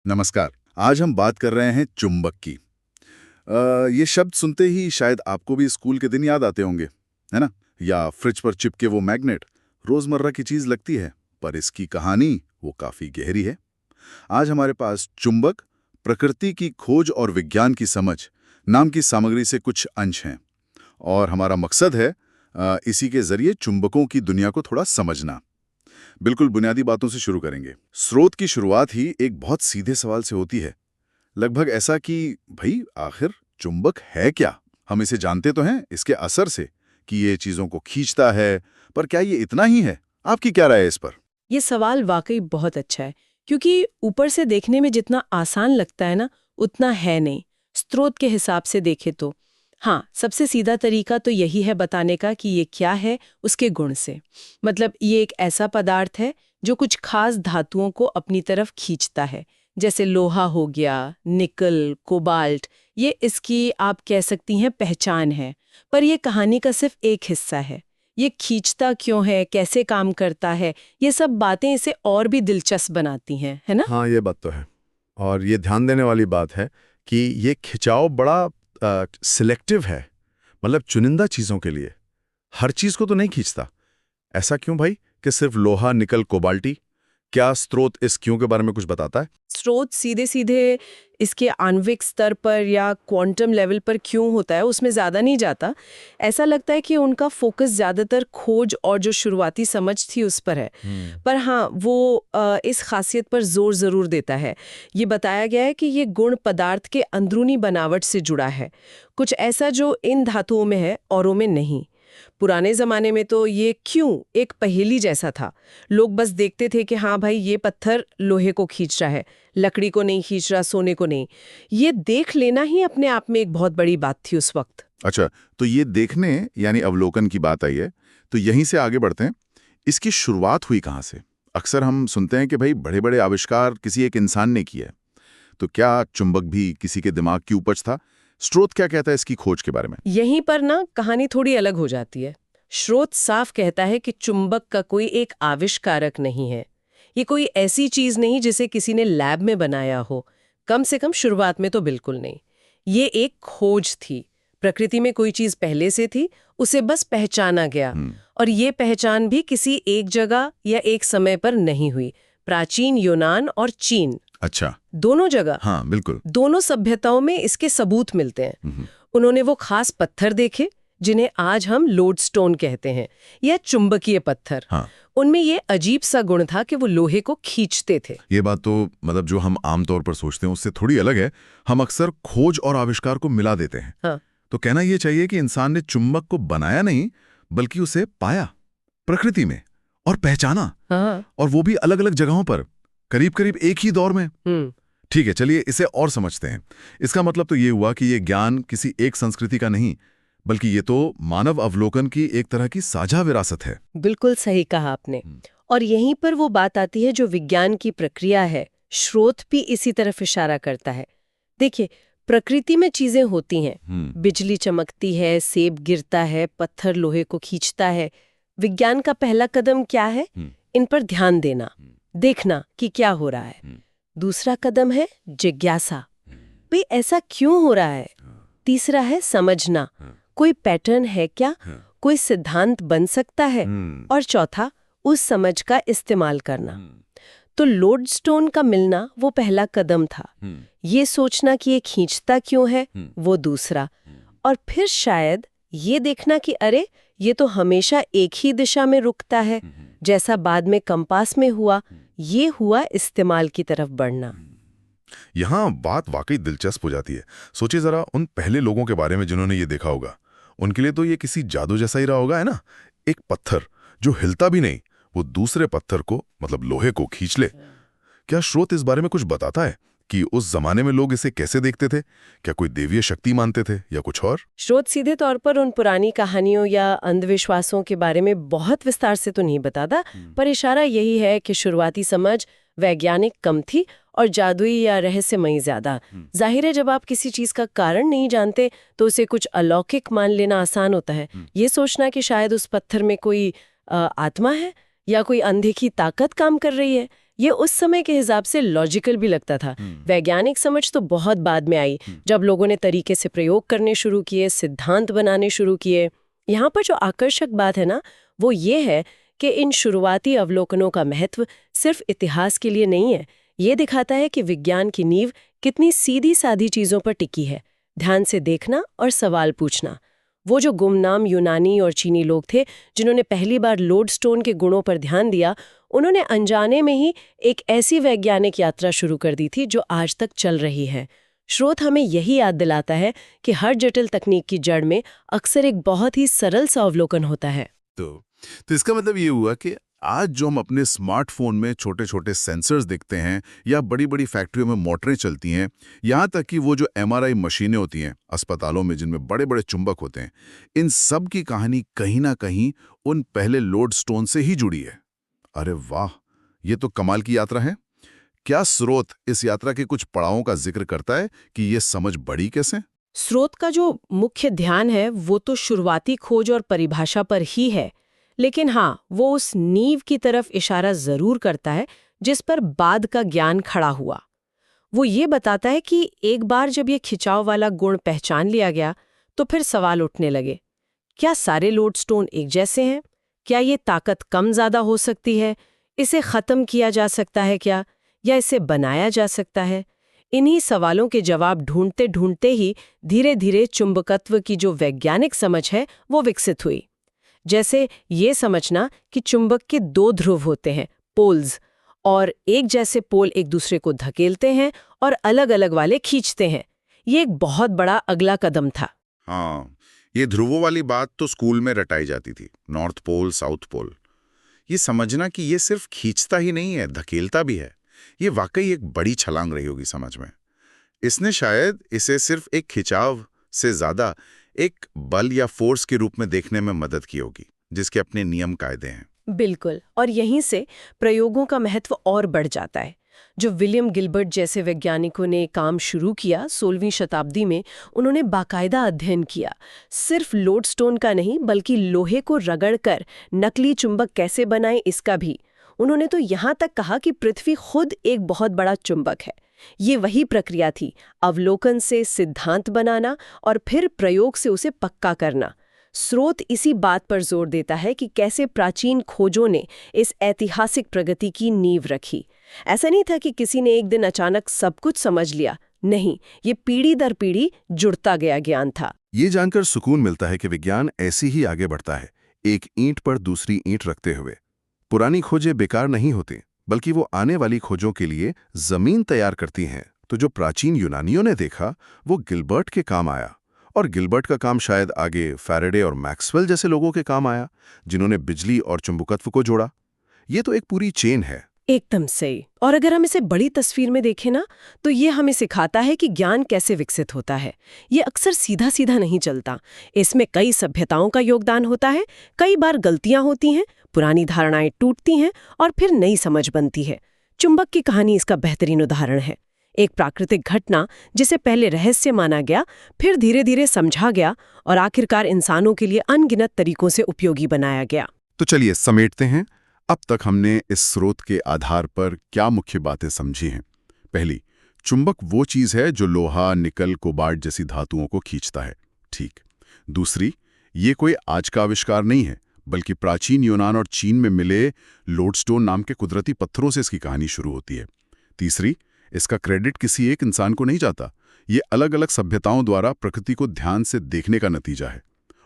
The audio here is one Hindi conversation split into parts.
नमस्कार। आज हम बात कर रहे हैं चुंबक की। ये शब्द सुनते ही शायद आपको भी स्कूल के दिन याद आते होंगे, है ना? या फ्रिज पर चिपके वो मैग्नेट। रोजमर्रा की चीज लगती है, पर इसकी कहानी वो काफी गहरी है। आज हमारे पास चुंबक, प्रकृति की खोज और विज्ञान की समझ नाम की सामग्री से कुछ अंश हैं, और हमारा मकसद है इसी के जरिए चुंबकों की दुनिया को थोड़ा समझना। बिल्कुल बुनियादी बातों से शुरू करेंगे। स्रोत की शुरुआत ही एक बहुत सीधे सवाल से होती है, लगभग ऐसा कि भाई आखिर चुंबक है क्या? हम इसे जानते तो हैं इसके असर से कि ये चीजों को खींचता है, पर क्या ये इतना ही है? आपकी क्या राय है इस पर? ये सवाल वाकई बहुत अच्छा है, क्योंकि ऊपर से देखने में जितना आसान लगता है ना, उतना है नहीं। स्रोत के हिसाब से देखे तो हाँ, सबसे सीधा तरीका तो यही है बताने का कि ये क्या है उसके गुण से। मतलब ये एक ऐसा पदार्थ है जो कुछ खास धातुओं को अपनी तरफ खींचता है, जैसे लोहा हो गया, निकल, कोबाल्ट। ये इसकी आप कह सकती हैं पहचान है। पर यह कहानी का सिर्फ एक हिस्सा है। ये खींचता क्यों है, कैसे काम करता है, ये सब बातें इसे और भी दिलचस्प बनाती हैं, है ना? हाँ, ये बात तो है। और ये ध्यान देने वाली बात है कि ये खिंचाव बड़ा सिलेक्टिव है। मतलब चुनिंदा चीज़ों के लिए, हर चीज़ को तो नहीं खींचता। ऐसा क्यों भाई कि सिर्फ लोहा, निकल, कोबाल्टी? क्या स्रोत इस क्यों के बारे में कुछ बताता है? स्रोत सीधे सीधे इसके आणविक स्तर पर या क्वांटम लेवल पर क्यों होता है उसमें ज़्यादा नहीं जाता। ऐसा लगता है कि उनका फोकस ज़्यादातर खोज और जो शुरुआती समझ थी उस पर है। पर हाँ, वो इस खासियत पर जोर ज़रूर देता है। ये बताया गया है कि ये गुण पदार्थ के अंदरूनी बनावट से जुड़ा है, कुछ ऐसा जो इन धातुओं में है औरों में नहीं। पुराने जमाने में तो ये क्यों एक पहेली जैसा था। लोग बस देखते थे कि हाँ भाई, ये पत्थर लोहे को खींच रहा है, लकड़ी को नहीं खींच रहा, सोने को नहीं। ये देख लेना ही अपने आप में एक बहुत बड़ी बात थी उस वक्त। अच्छा, तो ये देखने यानी अवलोकन की बात आई है, तो यहीं से आगे बढ़ते हैं। इसकी शुरुआत हुई कहाँ से? अक्सर हम सुनते हैं कि भाई बड़े बड़े आविष्कार किसी एक इंसान ने किए, तो क्या चुंबक भी किसी के दिमाग की उपज था? स्रोत क्या कहता है इसकी खोज के बारे में? यहीं पर ना कहानी थोड़ी अलग हो जाती है। स्रोत साफ कहता है कि चुंबक का कोई एक आविष्कारक नहीं है। ये कोई ऐसी चीज नहीं जिसे किसी ने लैब में बनाया हो, कम से कम शुरुआत में तो बिल्कुल नहीं। ये एक खोज थी। प्रकृति में कोई चीज पहले से थी, उसे बस पहचाना गया। और ये पहचान भी किसी एक जगह या एक समय पर नहीं हुई। प्राचीन यूनान और चीन, अच्छा। दोनों जगह, हाँ बिल्कुल। दोनों सभ्यताओं में इसके सबूत मिलते हैं। उन्होंने वो खास पत्थर देखे जिन्हें आज हम लोडस्टोन कहते हैं, या चुंबकीय पत्थर। हाँ। उनमें ये अजीब सा गुण था कि वो लोहे को खींचते थे। ये बात तो मतलब जो हम आमतौर पर सोचते हैं उससे थोड़ी अलग है। हम अक्सर खोज और आविष्कार को मिला देते हैं। हाँ। तो कहना ये चाहिए कि इंसान ने चुंबक को बनाया नहीं, बल्कि उसे पाया प्रकृति में और पहचाना। हाँ। और वो भी अलग अलग जगहों पर, करीब करीब एक ही दौर में। ठीक है, चलिए इसे और समझते हैं। इसका मतलब तो ये हुआ कि ये ज्ञान किसी एक संस्कृति का नहीं, बल्कि ये तो मानव अवलोकन की एक तरह की साझा विरासत है। बिल्कुल सही कहा आपने। और यहीं पर वो बात आती है जो विज्ञान की प्रक्रिया है। स्रोत भी इसी तरफ इशारा करता है। देखिए, प्रकृति में चीजें होती हैं, बिजली चमकती है, सेब गिरता है, पत्थर लोहे को खींचता है। विज्ञान का पहला कदम क्या है? इन पर ध्यान देना, देखना कि क्या हो रहा है। दूसरा कदम है जिज्ञासा, भाई ऐसा क्यों हो रहा है। तीसरा है समझना, कोई पैटर्न है क्या, कोई सिद्धांत बन सकता है। और चौथा, उस समझ का इस्तेमाल करना। तो लोडस्टोन का मिलना वो पहला कदम था। ये सोचना कि ये खींचता क्यों है, वो दूसरा। और फिर शायद ये देखना कि अरे, ये तो हमेशा एक ही दिशा में रुकता है, जैसा बाद में कंपास में हुआ। ये हुआ इस्तेमाल की तरफ बढ़ना। यहाँ बात वाकई दिलचस्प हो जाती है। सोचिए जरा उन पहले लोगों के बारे में जिन्होंने ये देखा होगा। उनके लिए तो ये किसी जादू जैसा ही रहा होगा, है ना? एक पत्थर जो हिलता भी नहीं, वो दूसरे पत्थर को, मतलब लोहे को, खींच ले। क्या स्रोत इस बारे में कुछ बताता है कि उस जमाने में लोग इसे कैसे देखते थे? क्या कोई देवीय शक्ति मानते थे या कुछ और? स्रोत सीधे तौर पर उन पुरानी कहानियों या अंधविश्वासों के बारे में बहुत विस्तार से तो नहीं बताता, पर इशारा यही है कि शुरुआती समझ वैज्ञानिक कम थी और जादुई या रहस्यमयी ज्यादा। जाहिर है, जब आप किसी चीज का कारण नहीं जानते तो उसे कुछ अलौकिक मान लेना आसान होता है। ये सोचना कि शायद उस पत्थर में कोई आत्मा है या कोई अनदेखी ताकत काम कर रही है, ये उस समय के हिसाब से लॉजिकल भी लगता था। वैज्ञानिक समझ तो बहुत बाद में आई, जब लोगों ने तरीके से प्रयोग करने शुरू किए, सिद्धांत बनाने शुरू किए। यहाँ पर जो आकर्षक बात है ना, वो ये है कि इन शुरुआती अवलोकनों का महत्व सिर्फ इतिहास के लिए नहीं है। ये दिखाता है कि विज्ञान की नींव कितनी सीधी सादी चीजों पर टिकी है, ध्यान से देखना और सवाल पूछना। वो जो गुमनाम यूनानी और चीनी लोग थे जिन्होंने पहली बार लोडस्टोन के गुणों पर ध्यान दिया, उन्होंने अनजाने में ही एक ऐसी वैज्ञानिक यात्रा शुरू कर दी थी जो आज तक चल रही है। स्रोत हमें यही याद दिलाता है कि हर जटिल तकनीक की जड़ में अक्सर एक बहुत ही सरल सा अवलोकन होता है। तो इसका मतलब ये हुआ कि आज जो हम अपने स्मार्टफोन में छोटे छोटे सेंसर्स देखते हैं या बड़ी बड़ी फैक्ट्रियों में मोटरें चलती हैं, यहाँ तक कि वो जो MRI मशीनें होती हैं अस्पतालों में जिनमें बड़े बड़े चुंबक होते हैं, इन सब की कहानी कहीं ना कहीं उन पहले लोडस्टोन से ही जुड़ी है। अरे वाह, ये तो कमाल की यात्रा है। क्या स्रोत इस यात्रा के कुछ पड़ावों का जिक्र करता है कि ये समझ बढ़ी कैसे? स्रोत का जो मुख्य ध्यान है वो तो शुरुआती खोज और परिभाषा पर ही है, लेकिन हाँ, वो उस नींव की तरफ इशारा जरूर करता है जिस पर बाद का ज्ञान खड़ा हुआ। वो ये बताता है कि एक बार जब ये खिंचाव वाला गुण पहचान लिया गया तो फिर सवाल उठने लगे, क्या सारे लोडस्टोन एक जैसे हैं? क्या ये ताकत कम ज्यादा हो सकती है? इसे खत्म किया जा सकता है क्या, या इसे बनाया जा सकता है? इन्हीं सवालों के जवाब ढूंढते ढूंढते ही धीरे धीरे चुंबकत्व की जो वैज्ञानिक समझ है वो विकसित हुई। जैसे ये समझना कि चुंबक के दो ध्रुव होते हैं, पोल्स, और एक जैसे पोल एक दूसरे को धकेलते हैं और अलग अलग वाले खींचते हैं। ये एक बहुत बड़ा अगला कदम था। हाँ, ये ध्रुवों वाली बात तो स्कूल में रटाई जाती थी, नॉर्थ पोल साउथ पोल। ये समझना कि ये सिर्फ खींचता ही नहीं है, धकेलता भी है, ये वाकई एक बड़ी छलांग रही होगी समझ में। इसने शायद इसे सिर्फ एक खिंचाव से ज्यादा एक बल या फोर्स के रूप में देखने में मदद की होगी, जिसके अपने नियम कायदे हैं। बिल्कुल, और यहीं से प्रयोगों का महत्व और बढ़ जाता है। जो विलियम गिलबर्ट जैसे वैज्ञानिकों ने काम शुरू किया 16वीं शताब्दी में, उन्होंने बाकायदा अध्ययन किया, सिर्फ लोडस्टोन का नहीं बल्कि लोहे को रगड़कर नकली चुंबक कैसे बनाएं इसका भी। उन्होंने तो यहाँ तक कहा कि पृथ्वी खुद एक बहुत बड़ा चुंबक है। ये वही प्रक्रिया थी, अवलोकन से सिद्धांत बनाना और फिर प्रयोग से उसे पक्का करना। स्रोत इसी बात पर जोर देता है कि कैसे प्राचीन खोजों ने इस ऐतिहासिक प्रगति की नींव रखी। ऐसा नहीं था कि किसी ने एक दिन अचानक सब कुछ समझ लिया, नहीं, ये पीढ़ी दर पीढ़ी जुड़ता गया ज्ञान था। ये जानकर सुकून मिलता है कि विज्ञान ऐसे ही आगे बढ़ता है, एक ईंट पर दूसरी ईंट रखते हुए। पुरानी खोजें बेकार नहीं होती, बल्कि वो आने वाली खोजों के लिए जमीन तैयार करती हैं। तो जो प्राचीन यूनानियों ने देखा वो गिलबर्ट के काम आया, और गिलबर्ट का काम शायद आगे फैराडे और मैक्सवेल जैसे लोगों के काम आया, जिन्होंने बिजली और चुंबकत्व को जोड़ा। ये तो एक पूरी चेन है। एकदम सही। और अगर हम इसे बड़ी तस्वीर में देखें ना, तो ये हमें सिखाता है कि ज्ञान कैसे विकसित होता है। ये अक्सर सीधा सीधा नहीं चलता, इसमें कई सभ्यताओं का योगदान होता है, कई बार गलतियां होती हैं, पुरानी धारणाएं टूटती हैं और फिर नई समझ बनती है। चुंबक की कहानी इसका बेहतरीन उदाहरण है। एक प्राकृतिक घटना जिसे पहले रहस्य माना गया, फिर धीरे धीरे समझा गया और आखिरकार इंसानों के लिए अनगिनत तरीकों से उपयोगी बनाया गया। तो चलिए समेटते हैं। अब तक हमने इस स्रोत के आधार पर क्या मुख्य बातें समझी हैं? पहली, चुंबक वो चीज है जो लोहा, निकल, कोबाल्ट जैसी धातुओं को खींचता है। ठीक। दूसरी, ये कोई आज का आविष्कार नहीं है, बल्कि प्राचीन यूनान और चीन में मिले लोडस्टोन नाम के कुदरती पत्थरों से इसकी कहानी शुरू होती है। तीसरी, इसका क्रेडिट किसी एक इंसान को नहीं जाता, ये अलग अलग सभ्यताओं द्वारा प्रकृति को ध्यान से देखने का नतीजा है।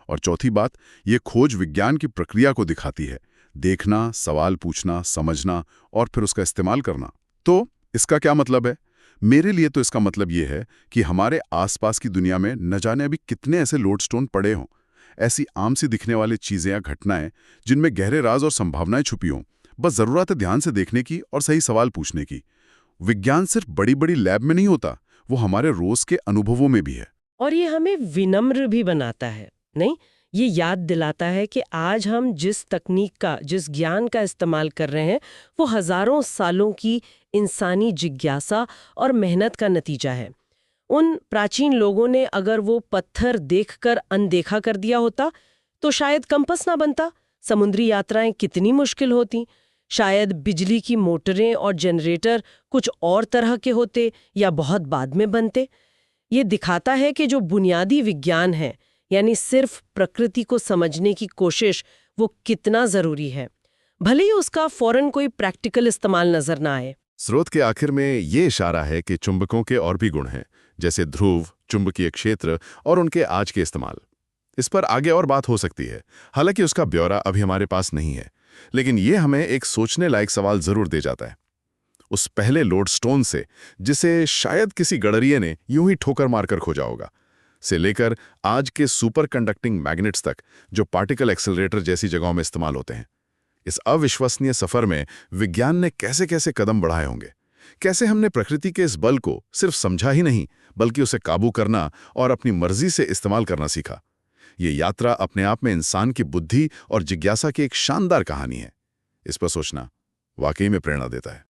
और चौथी बात, ये खोज विज्ञान की प्रक्रिया को दिखाती है, देखना, सवाल पूछना, समझना और फिर उसका इस्तेमाल करना। तो इसका क्या मतलब है? मेरे लिए तो इसका मतलब ये है कि हमारे आसपास की दुनिया में न जाने अभी कितने ऐसे लोडस्टोन पड़े हों, ऐसी आम सी दिखने वाली चीजें या घटनाएं जिनमें गहरे राज और संभावनाएं छुपी हों। बस जरूरत है ध्यान से देखने की और सही सवाल पूछने की। विज्ञान सिर्फ बड़ी बड़ी लैब में नहीं होता, वो हमारे रोज के अनुभवों में भी है। और ये हमें विनम्र भी बनाता है, नहीं? ये याद दिलाता है कि आज हम जिस तकनीक का, जिस ज्ञान का इस्तेमाल कर रहे हैं, वो हजारों सालों की इंसानी जिज्ञासा और मेहनत का नतीजा है। उन प्राचीन लोगों ने अगर वो पत्थर देखकर अनदेखा कर दिया होता तो शायद कंपास ना बनता, समुद्री यात्राएं कितनी मुश्किल होती, शायद बिजली की मोटरें और जनरेटर कुछ और तरह के होते या बहुत बाद में बनते। ये दिखाता है कि जो बुनियादी विज्ञान है, यानी सिर्फ प्रकृति को समझने की कोशिश, वो कितना जरूरी है, भले ही उसका फौरन कोई प्रैक्टिकल इस्तेमाल नजर ना आए। स्रोत के आखिर में ये इशारा है कि चुंबकों के और भी गुण हैं, जैसे ध्रुव, चुंबकीय क्षेत्र और उनके आज के इस्तेमाल। इस पर आगे और बात हो सकती है, हालांकि उसका ब्यौरा अभी हमारे पास नहीं है, लेकिन ये हमें एक सोचने लायक सवाल जरूर दे जाता है। उस पहले लोडस्टोन से, जिसे शायद किसी गडरिये ने यूं ही ठोकर मारकर खोजा होगा, से लेकर आज के सुपर कंडक्टिंग मैग्नेट्स तक, जो पार्टिकल एक्सेलरेटर जैसी जगहों में इस्तेमाल होते हैं। इस अविश्वसनीय सफर में विज्ञान ने कैसे कैसे कदम बढ़ाए होंगे, कैसे हमने प्रकृति के इस बल को सिर्फ समझा ही नहीं, बल्कि उसे काबू करना और अपनी मर्जी से इस्तेमाल करना सीखा। ये यात्रा अपने आप में इंसान की बुद्धि और जिज्ञासा की एक शानदार कहानी है। इस पर सोचना वाकई में प्रेरणा देता है।